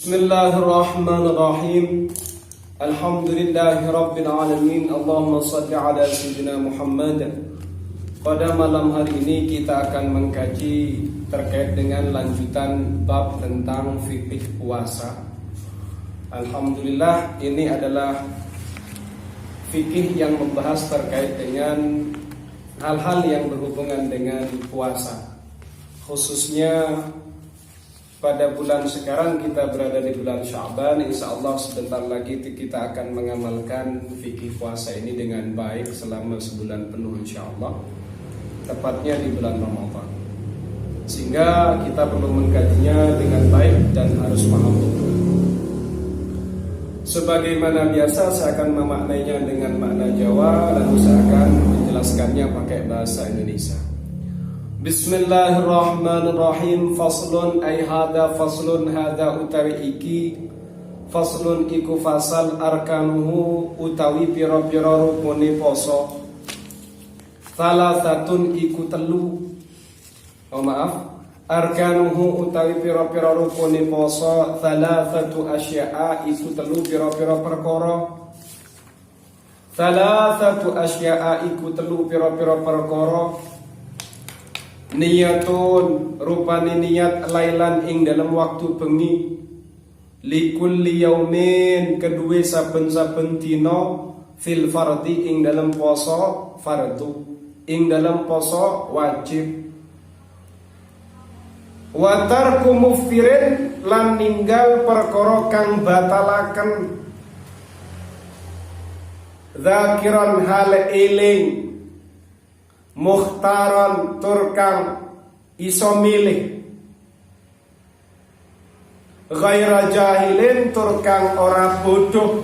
Bismillahirrahmanirrahim. Alhamdulillahirabbil alamin. Allahumma shalli ala sayyidina Muhammad. Pada malam hari ini kita akan mengkaji terkait dengan lanjutan bab tentang fikih puasa. Alhamdulillah, ini adalah fikih yang membahas terkait dengan hal-hal yang berhubungan dengan puasa. Khususnya pada bulan sekarang kita berada di bulan Sya'ban. Insya Allah sebentar lagi kita akan mengamalkan fikih puasa ini dengan baik selama sebulan penuh insya Allah, tepatnya di bulan Ramadan. Sehingga kita perlu mengkajinya dengan baik dan harus paham betul. Sebagaimana biasa saya akan memaknainya dengan makna Jawa, lalu saya akan menjelaskannya pakai bahasa Indonesia. Bismillahirrahmanirrahim. Faslun ay hada faslun, hada utawi iki, faslun iku fasal, arkanuhu utawi pira-pira rukune poso, salasatun iku telu. Arkanuhu utawi pira-pira rukune poso, salasatu asya'a iku telu pira-pira perkara. Salasatu asya'a iku telu pira-pira perkara. Niyatun rupane niat lailan ing dalam waktu bengi, likulli yaumin kedue saben-saben dina, fil fardi ing dalam poso fardu, ing dalam poso wajib. Wa tarku muftirin lan ninggal perkara kang batalaken, zakiran hal eling, mukhtaran turkang iso milih, ghaira jahilin turkang ora bodoh,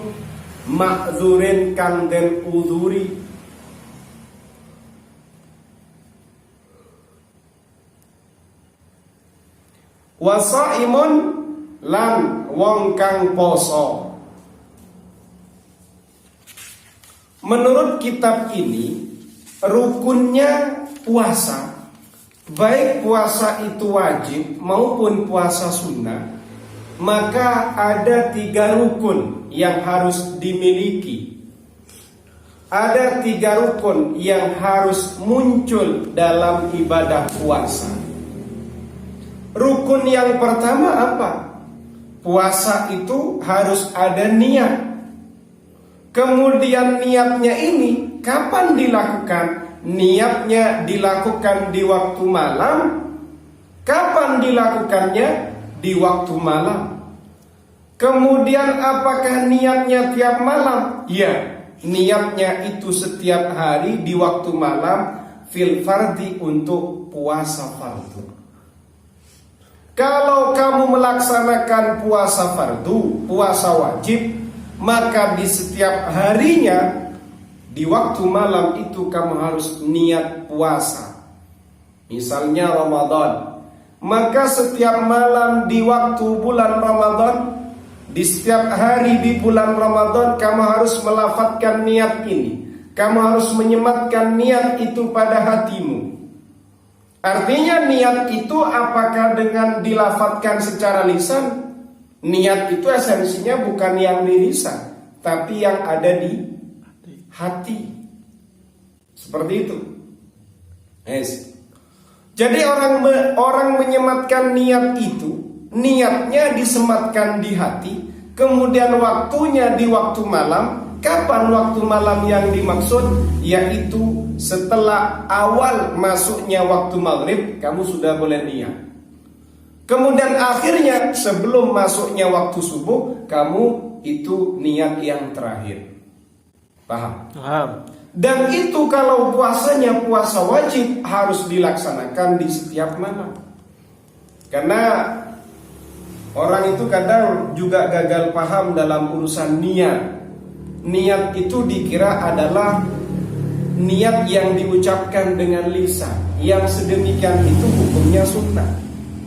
makzurin kang den uzuri. Wasaimun lan wong kang poso. Menurut kitab ini, rukunnya puasa, baik puasa itu wajib maupun puasa sunnah, maka ada 3 rukun yang harus dimiliki. Ada 3 rukun yang harus muncul dalam ibadah puasa. Rukun yang pertama apa? Puasa itu harus ada niat. Kemudian niatnya ini kapan dilakukan? Niatnya dilakukan di waktu malam. Kapan dilakukannya? Di waktu malam. Kemudian apakah niatnya tiap malam? Ya, niatnya itu setiap hari di waktu malam, fil fardi, untuk puasa fardu. Kalau kamu melaksanakan puasa fardu, puasa wajib, maka di setiap harinya di waktu malam itu kamu harus niat puasa. Misalnya Ramadan, maka setiap malam di waktu bulan Ramadan, di setiap hari di bulan Ramadan, kamu harus melafadzkan niat ini. Kamu harus menyematkan niat itu pada hatimu. Artinya niat itu apakah dengan dilafadzkan secara lisan? Niat itu esensinya bukan yang di lisan, tapi yang ada di hati. Seperti itu. Yes. Jadi orang menyematkan niat itu, niatnya disematkan di hati, kemudian waktunya di waktu malam. Kapan waktu malam yang dimaksud? Yaitu setelah awal masuknya waktu maghrib, kamu sudah boleh niat. Kemudian akhirnya sebelum masuknya waktu subuh, kamu itu niat yang terakhir. Paham? Paham. Dan itu kalau puasanya puasa wajib, harus dilaksanakan di setiap malam. Karena orang itu kadang juga gagal paham dalam urusan niat. Niat itu dikira adalah niat yang diucapkan dengan lisan. Yang sedemikian itu hukumnya sunnah.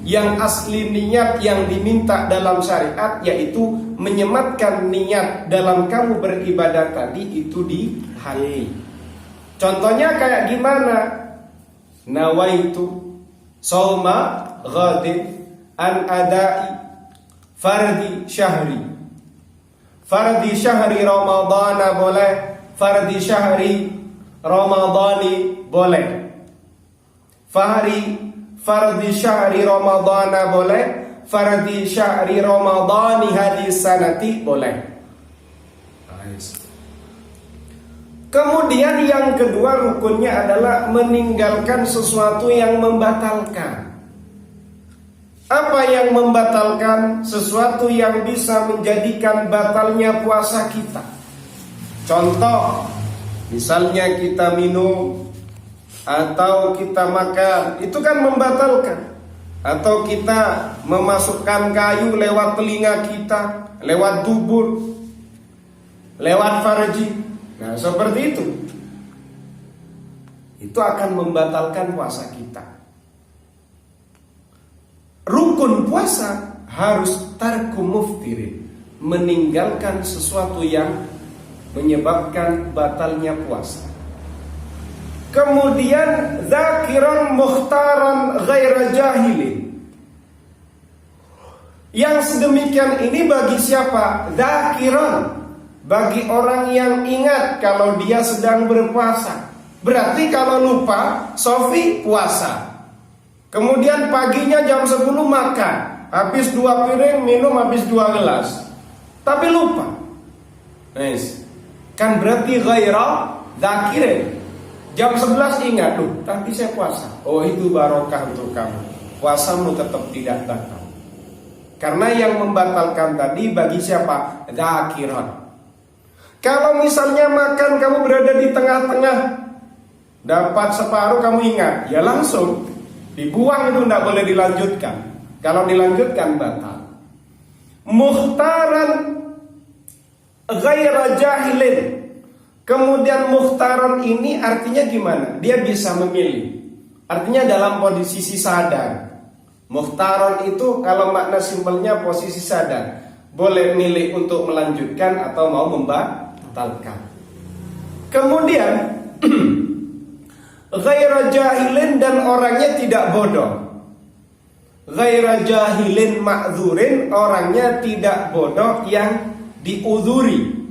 Yang asli niat yang diminta dalam syariat, yaitu menyematkan niat dalam kamu beribadah tadi itu di hati. Contohnya kayak gimana? Nawaitu shauma ghadin an adai fardi syahri. Fardi syahri Ramadana boleh, fardi syahri Ramadani boleh. Fardi syahri Ramadana boleh, fardi syahri Ramadani hadis sanati boleh. Kemudian yang kedua rukunnya adalah meninggalkan sesuatu yang membatalkan. Apa yang membatalkan? Sesuatu yang bisa menjadikan batalnya puasa kita. Contoh, misalnya kita minum atau kita makan, itu kan membatalkan. Atau kita memasukkan kayu lewat telinga kita, lewat dubur, lewat farji. Nah, seperti itu. Itu akan membatalkan puasa kita. Rukun puasa harus tarku muftirin, meninggalkan sesuatu yang menyebabkan batalnya puasa. Kemudian zakiran mukhtaran ghaira jahilin. Yang sedemikian ini bagi siapa? Zakiran, bagi orang yang ingat kalau dia sedang berpuasa. Berarti kalau lupa, Sofi puasa. Kemudian paginya jam 10 makan, habis 2 piring, minum habis 2 gelas. Tapi lupa. Nice. Kan berarti ghaira dzakirin. Jam 11 ingat, tapi saya puasa. Oh, itu barokah untuk kamu. Puasamu tetap tidak batal. Karena yang membatalkan tadi bagi siapa? Dzakiran. Kalau misalnya makan kamu berada di tengah-tengah, dapat separuh kamu ingat, ya langsung dibuang, itu tidak boleh dilanjutkan. Kalau dilanjutkan batal. Mukhtaran ghaira jahilin. Kemudian mukhtaran ini artinya gimana? Dia bisa memilih. Artinya dalam posisi sadar. Mukhtaran itu kalau makna simpelnya posisi sadar. Boleh milih untuk melanjutkan atau mau membatalkan. Kemudian ghaira jahilin, dan orangnya tidak bodoh. Ghaira jahilin ma'dzurin, orangnya tidak bodoh yang diuzuri.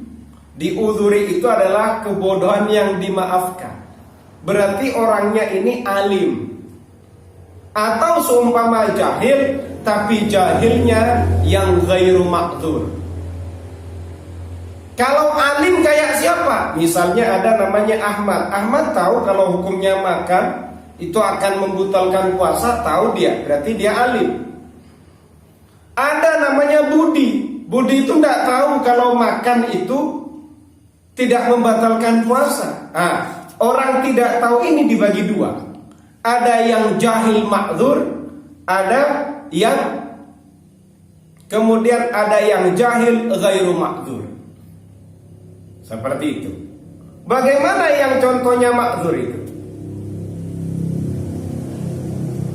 Diuzuri itu adalah kebodohan yang dimaafkan. Berarti orangnya ini alim. Atau seumpama jahil, tapi jahilnya yang ghairu ma'dzur. Kalau alim kayak siapa? Misalnya ada namanya Ahmad. Ahmad tahu kalau hukumnya makan itu akan membatalkan puasa, tahu dia, berarti dia alim. Ada namanya Budi. Budi itu tidak tahu kalau makan itu tidak membatalkan puasa. Nah, orang tidak tahu ini dibagi dua. Ada yang jahil ma'dzur, ada yang kemudian ada yang jahil ghairu ma'dzur. Seperti itu. Bagaimana yang contohnya ma'dzur itu?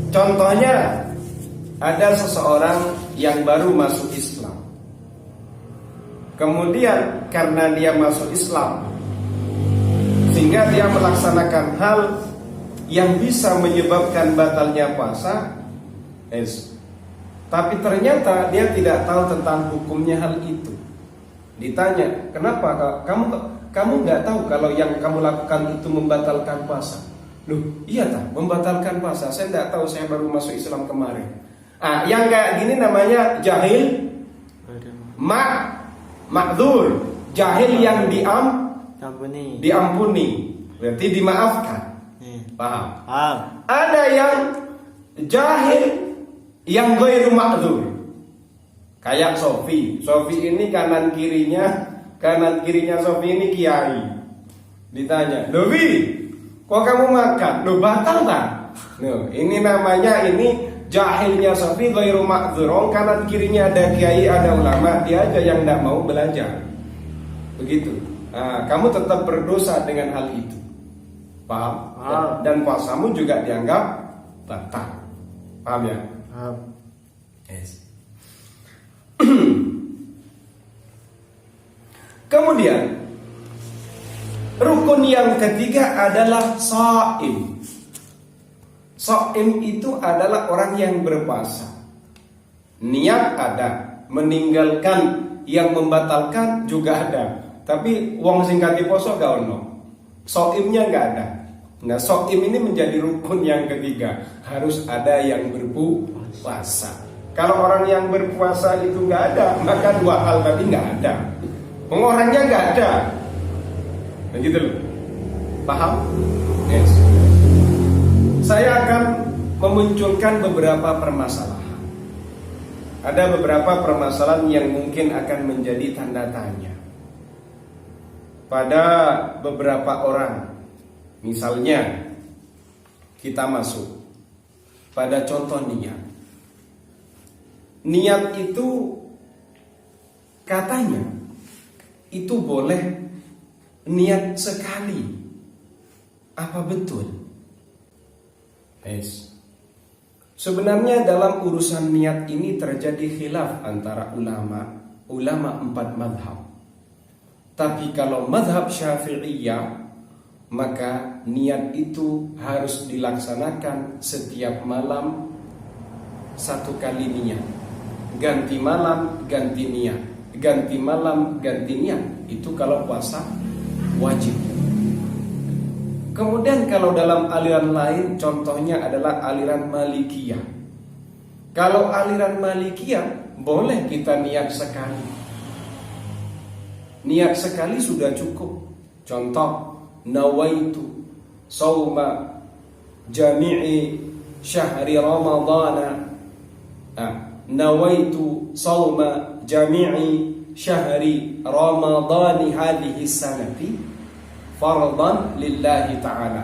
Contohnya ada seseorang yang baru masuk Islam. Kemudian karena dia masuk Islam, sehingga dia melaksanakan hal yang bisa menyebabkan batalnya puasa. Tapi ternyata dia tidak tahu tentang hukumnya hal itu. Ditanya, kenapa kamu nggak tahu kalau yang kamu lakukan itu membatalkan puasa? Loh, iya tak, membatalkan puasa. Saya tidak tahu, saya baru masuk Islam kemarin. Yang kayak gini namanya jahil ma'dzur. Jahil yang diampuni. Berarti dimaafkan. Paham? Ada yang jahil yang ghairu ma'dzur. Kayak Sofi ini kanan kirinya Sofi ini kiai. Ditanya, Lovi, kok kamu makan? Loh, batal tak? Loh, ini namanya jahilnya Sofi ghairu ma'dzur. Kanan kirinya ada kiai, ada ulama, dia aja yang tidak mau belajar. Begitu. Kamu tetap berdosa dengan hal itu. Paham? Dan puasamu juga dianggap batal. Paham ya? Paham. Yes. Kemudian rukun yang ketiga adalah shaim. Shaim itu adalah orang yang berpuasa. Niat ada, meninggalkan yang membatalkan juga ada. Tapi wong sing kate poso gak ono. Soimnya gak ada. Nah, soim ini menjadi rukun yang ketiga. Harus ada yang berpuasa. Kalau orang yang berpuasa itu gak ada, maka dua hal tadi gak ada. Orangnya gak ada. Begitu loh. Paham? Yes. Saya akan memunculkan beberapa permasalahan. Ada beberapa permasalahan yang mungkin akan menjadi tanda tanya pada beberapa orang. Misalnya kita masuk pada contoh niat. Niat itu katanya itu boleh niat sekali. Apa betul? Yes. Sebenarnya dalam urusan niat ini terjadi khilaf antara ulama empat madhab. Tapi kalau madhab Syafi'iyah, maka niat itu harus dilaksanakan setiap malam satu kali niat. Ganti malam, ganti niat. Ganti malam, ganti niat. Itu kalau puasa wajib. Kemudian kalau dalam aliran lain, contohnya adalah aliran Malikiyah. Kalau aliran Malikiyah, boleh kita niat sekali. Niat sekali sudah cukup. Contoh, nawaitu sauma jami'i syahri ramadana. Nawaitu sauma jami'i syahri ramadani hadhihi sanati fardan lillahi ta'ala.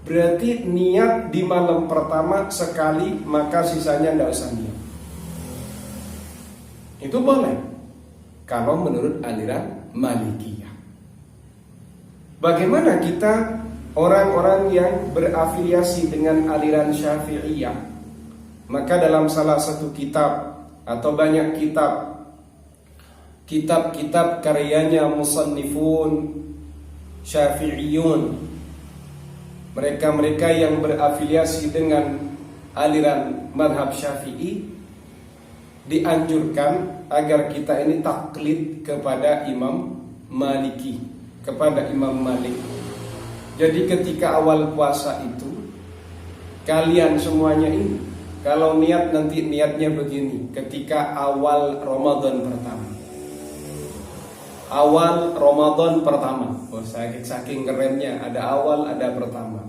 Berarti niat di malam pertama sekali, maka sisanya tidak usah niat. Itu boleh kalau menurut aliran Malikiyah. Bagaimana kita orang-orang yang berafiliasi dengan aliran Syafi'iyah? Maka dalam salah satu kitab atau banyak kitab-kitab karyanya musannifun Syafi'iyun, mereka-mereka yang berafiliasi dengan aliran madhab Syafi'i, dianjurkan agar kita ini taklid kepada Imam Maliki, kepada Imam Malik. Jadi ketika awal puasa itu, kalian semuanya ini, kalau niat nanti niatnya begini, ketika awal Ramadan pertama. Awal Ramadan pertama. Oh, saking kerennya, ada awal, ada pertama.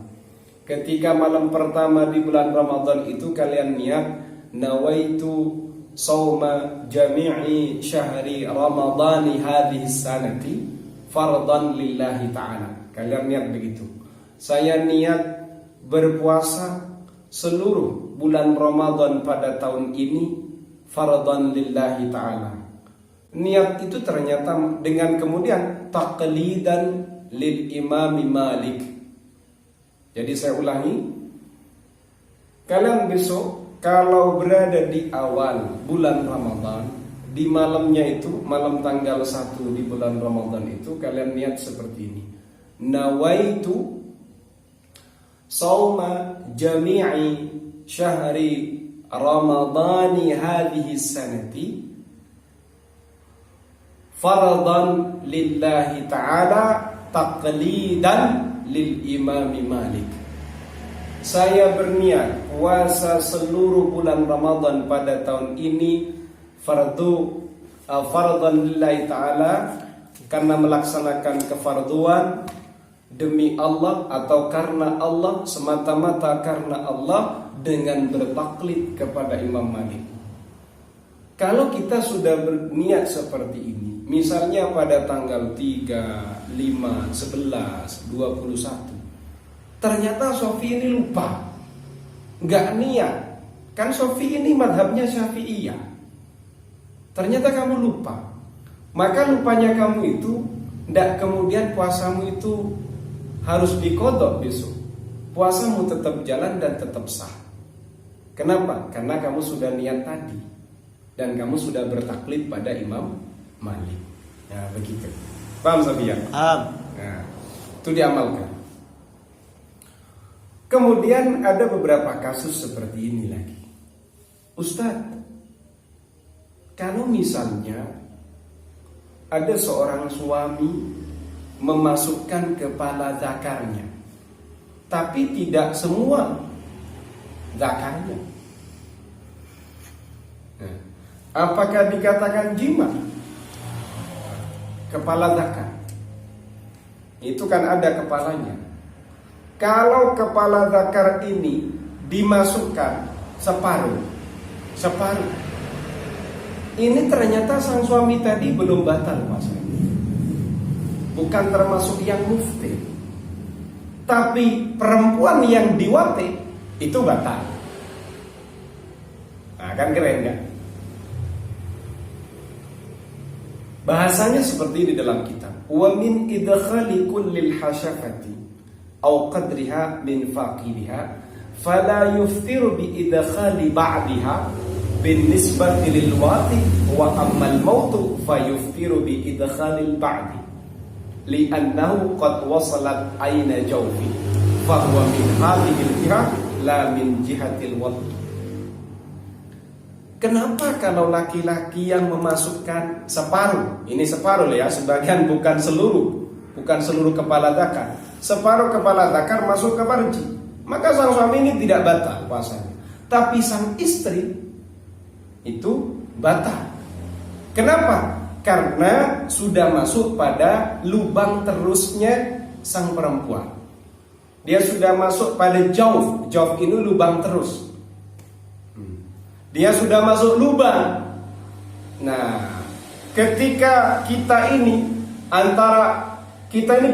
Ketika malam pertama di bulan Ramadan itu kalian niat nawaitu sauma jami'i syahri ramadani hadhihi sanati fardan lillahi ta'ala. Kalian niat begitu. Saya niat berpuasa seluruh bulan Ramadan pada tahun ini fardan lillahi ta'ala. Niat itu ternyata dengan kemudian taqlidan lil imami Malik. Jadi saya ulangi, kalian besok kalau berada di awal bulan Ramadan, di malamnya itu, malam tanggal 1 di bulan Ramadan itu, kalian niat seperti ini. Nawaitu sauma jami'i syahri ramadani hadhihi sanati fardan lillahi ta'ala taqlidan lil imami Malik. Saya berniat puasa seluruh bulan Ramadan pada tahun ini fardan lillahi ta'ala, karena melaksanakan kefarduan demi Allah atau karena Allah, semata-mata karena Allah, dengan bertaklid kepada Imam Malik. Kalau kita sudah berniat seperti ini, misalnya pada tanggal 3, 5, 11, 21, ternyata Sofi ini lupa, nggak niat. Kan Sofi ini madhabnya Syafi'iyah. Ternyata kamu lupa. Maka lupanya kamu itu ndak kemudian puasamu itu harus dikodok besok. Puasamu tetap jalan dan tetap sah. Kenapa? Karena kamu sudah niat tadi dan kamu sudah bertaklid pada Imam Malik. Nah, begitu. Paham Sofia? Paham. Nah, itu diamalkan. Kemudian ada beberapa kasus seperti ini lagi. Ustadz, Kalau misalnya ada seorang suami memasukkan kepala zakarnya, tapi tidak semua zakarnya, apakah dikatakan jima? Kepala zakar itu kan ada kepalanya. Kalau kepala zakar ini dimasukkan separuh, ini ternyata sang suami tadi belum batal puasanya, bukan termasuk yang mufti, tapi perempuan yang diwati itu batal. Nah, kan keren kan? Bahasanya seperti ini dalam kitab. Wa min idkhali kullil hasyafati aw qadriha min faqidiha fala yuftiru bi idkhali ba'diha bin nisbati lil wati wa ammal mautu fa yuftiru bi idkhalil ba'di li'annahu qad wasalat aina jawfi fa huwa min hadhihi al-jiha la min jihatil wati. Kenapa kalau laki-laki yang memasukkan separuh, ini separuh ya, sebagian bukan seluruh kepala zakar, separuh kepala zakar masuk ke farji, maka sang suami ini tidak batal puasanya, tapi sang istri itu batal. Kenapa? Karena sudah masuk pada lubang terusnya sang perempuan. Dia sudah masuk pada jauf ini lubang terus. Dia sudah masuk lubang. Nah, ketika kita ini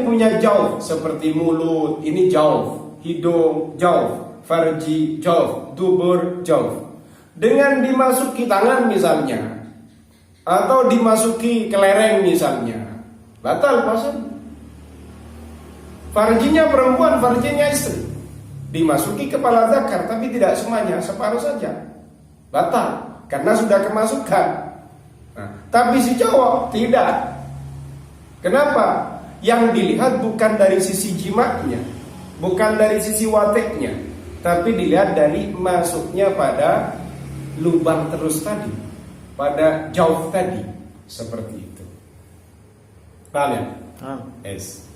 punya jauf seperti mulut, ini jauf, hidung jauf, farji jauf, dubur jauf. Dengan dimasuki tangan misalnya, atau dimasuki kelereng misalnya, batal puasanya. Farjinya perempuan, farjinya istri, dimasuki kepala zakar, tapi tidak semuanya, separuh saja, batal karena sudah kemasukan. Nah, tapi si cowok tidak. Kenapa? Yang dilihat bukan dari sisi jimaknya, bukan dari sisi wateknya, tapi dilihat dari masuknya pada lubang terus tadi, pada jauf tadi, seperti itu. Paham ya? Yes.